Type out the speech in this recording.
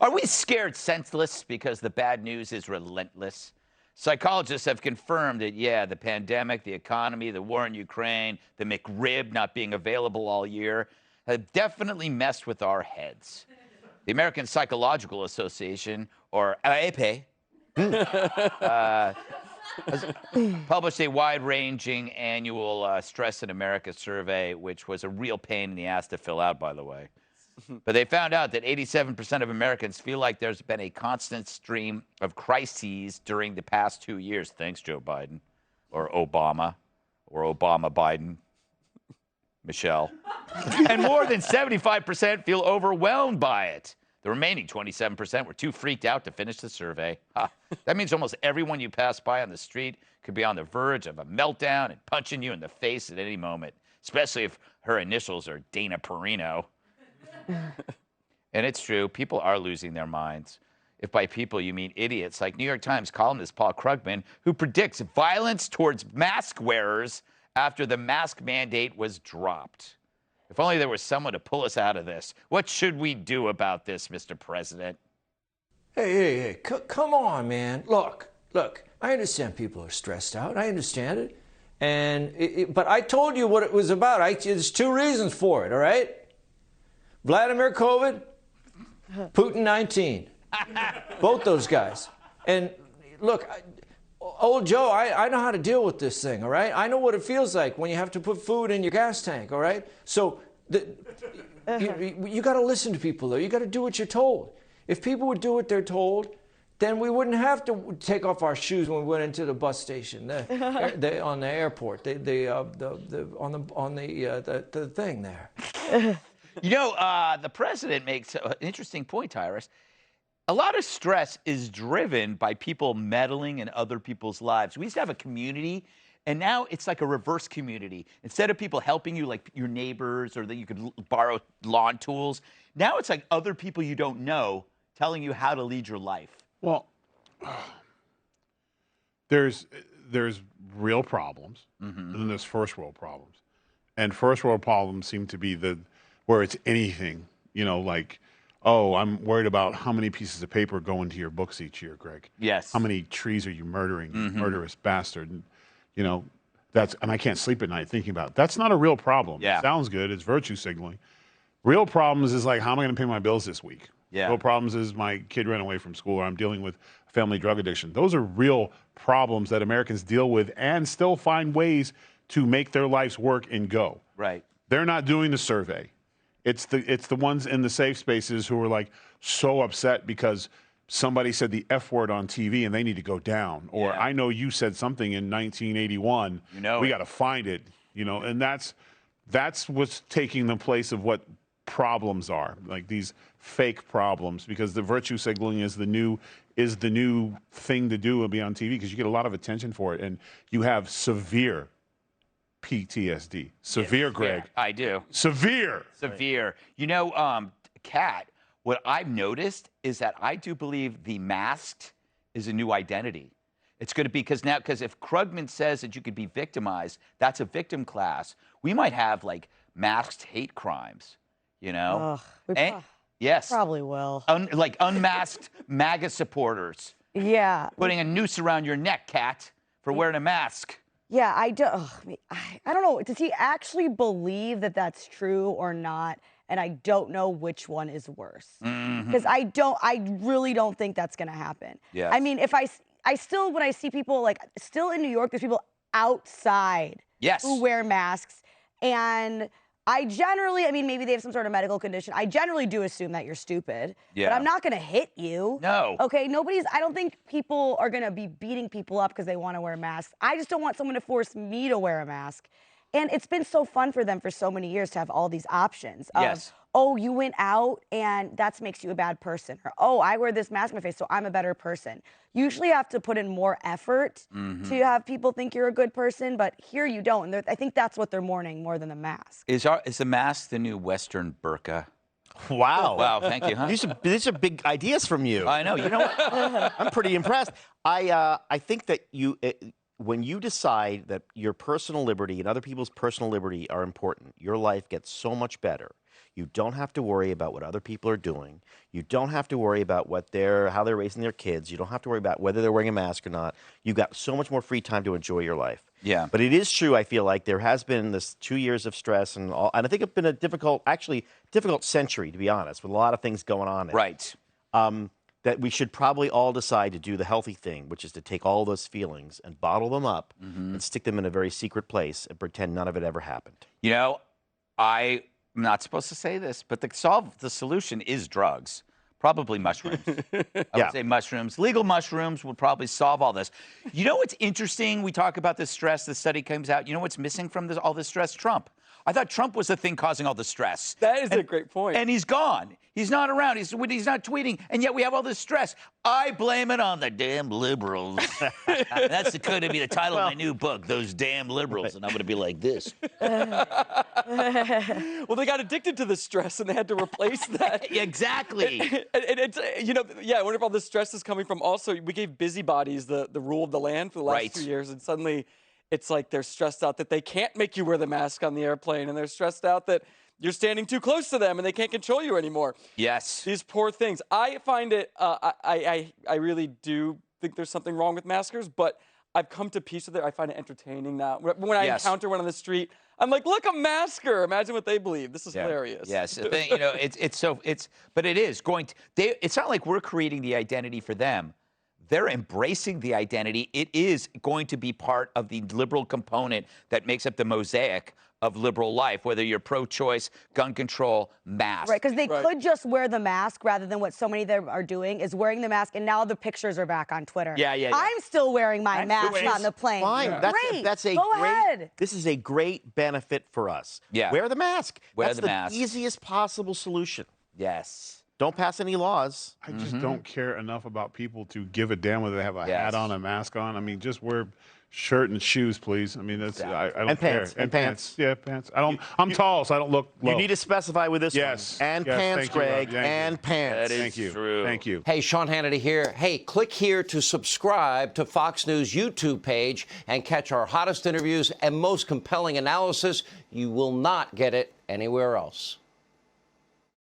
Are we scared senseless because the bad news is relentless? Psychologists have confirmed that, yeah, the pandemic, the economy, the war in Ukraine, the McRib not being available all year have definitely messed with our heads. The American Psychological Association, or APA, has published a wide-ranging annual Stress in America survey, which was a real pain in the ass to fill out, by the way. But they found out that 87% of Americans feel like there's been a constant stream of crises during the past 2 years. Thanks, Joe Biden, or Obama Biden, Michelle. And more than 75% feel overwhelmed by it. The remaining 27% were too freaked out to finish the survey. That means almost everyone you pass by on the street could be on the verge of a meltdown and punching you in the face at any moment, especially if her initials are Dana Perino. And it's true, people are losing their minds. If by people you mean idiots, like New York Times columnist Paul Krugman, who predicts violence towards mask wearers after the mask mandate was dropped. If only there was someone to pull us out of this. What should we do about this, Mr. President? Hey, come on, man. Look, I understand people are stressed out. I understand it. But I told you what it was about. There's 2 reasons for it, all right? Vladimir COVID, Putin 19. Both those guys. And look, old Joe, I know how to deal with this thing, all right? I know what it feels like when you have to put food in your gas tank, all right? So you got to listen to people, though. You got to do what you're told. If people would do what they're told, then we wouldn't have to take off our shoes when we went into the bus station, on the airport, on the thing there. You know, the president makes an interesting point, Tyrus. A lot of stress is driven by people meddling in other people's lives. We used to have a community, and now it's like a reverse community. Instead of people helping you, like your neighbors, or that you could borrow lawn tools, now it's like other people you don't know telling you how to lead your life. Well, there's real problems, and then there's first world problems. And first world problems seem to be where it's anything, like, oh, I'm worried about how many pieces of paper go into your books each year, Greg. Yes. How many trees are you murdering, you murderous bastard? And, and I can't sleep at night thinking about it. That's not a real problem. Yeah. It sounds good. It's virtue signaling. Real problems is like, how am I going to pay my bills this week? Yeah. Real problems is my kid ran away from school, or I'm dealing with family drug addiction. Those are real problems that Americans deal with and still find ways to make their lives work and go. Right. They're not doing the survey. It's the ones in the safe spaces who are like so upset because somebody said the F word on TV and they need to go down. Or I know you said something in 1981. We got to find it. And that's what's taking the place of what problems are, like these fake problems, because the virtue signaling is the new thing to do and be on TV because you get a lot of attention for it, and you have severe PTSD. Severe, Greg. Yeah, I do. Severe. Kat, what I've noticed is that I do believe the masked is a new identity. It's going to be because if Krugman says that you could be victimized, that's a victim class. We might have like masked hate crimes, yes. Probably will. Like unmasked MAGA supporters. Yeah. Putting a noose around your neck, Kat, for wearing a mask. Yeah, I don't know. Does he actually believe that that's true or not? And I don't know which one is worse. Because I really don't think that's going to happen. Yes. I mean, when I see people, like, still in New York, there's people outside who wear masks. And I generally, maybe they have some sort of medical condition. I generally do assume that you're stupid. Yeah. But I'm not going to hit you. No. Okay, I don't think people are going to be beating people up because they want to wear masks. I just don't want someone to force me to wear a mask. And it's been so fun for them for so many years to have all these options. Yes. Oh, you went out and that makes you a bad person. Or, oh, I wear this mask on my face, so I'm a better person. Usually you have to put in more effort to have people think you're a good person, but here you don't. And I think that's what they're mourning more than the mask. Is the mask the new Western burqa? Wow. Wow, thank you, huh? These are big ideas from you. I know. You know what? I'm pretty impressed. I think that when you decide that your personal liberty and other people's personal liberty are important, your life gets so much better. You don't have to worry about what other people are doing. You don't have to worry about how they're raising their kids. You don't have to worry about whether they're wearing a mask or not. You've got so much more free time to enjoy your life. Yeah. But it is true, I feel like there has been this 2 years of stress and I think it's been a difficult century, to be honest, with a lot of things going on. Right. That we should probably all decide to do the healthy thing, which is to take all those feelings and bottle them up and stick them in a very secret place and pretend none of it ever happened. You know, I'm not supposed to say this, but the solution is drugs. Probably mushrooms. I would say mushrooms. Legal mushrooms would probably solve all this. You know what's interesting? We talk about this stress. The study comes out. You know what's missing from all this stress? Trump. I thought Trump was the thing causing all the stress. That is a great point. And he's gone. He's not around. He's not tweeting. And yet we have all this stress. I blame it on the damn liberals. That's going to be the title of my new book, Those Damn Liberals. And I'm going to be like this. Well, they got addicted to the stress and they had to replace that. Exactly. And it's, I wonder if all this stress is coming from also, we gave busybodies the rule of the land for the last 2 years. And suddenly it's like they're stressed out that they can't make you wear the mask on the airplane. And they're stressed out that you're standing too close to them and they can't control you anymore. Yes. These poor things. I find it, I really do think there's something wrong with maskers, but I've come to peace with it. I find it entertaining now. When I encounter one on the street, I'm like, look, a masker. Imagine what they believe. This is hilarious. Yes. The thing, but it is going to, it's not like we're creating the identity for them. They're embracing the identity. It is going to be part of the liberal component that makes up the mosaic of liberal life, whether you're pro-choice, gun control, mask. Right, because they could just wear the mask rather than what so many of them are doing is wearing the mask, and now the pictures are back on Twitter. Yeah. I'm still wearing my mask on the plane. Fine. That's a Go great. ahead. This is a great benefit for us. Yeah. Wear the mask. Wear the mask. That's the easiest possible solution. Yes. Don't pass any laws. I just don't care enough about people to give a damn whether they have a hat on, a mask on. I mean, just wear shirt and shoes, please. I mean, that's I don't And care. pants. And pants. Yeah, pants. I'm tall, so I don't look low. You need to specify with this one. And pants, thank you, Greg. Rob. And pants. That is Thank you. true. Thank you. Hey, Sean Hannity here. Hey, click here to subscribe to Fox News YouTube page and catch our hottest interviews and most compelling analysis. You will not get it anywhere else.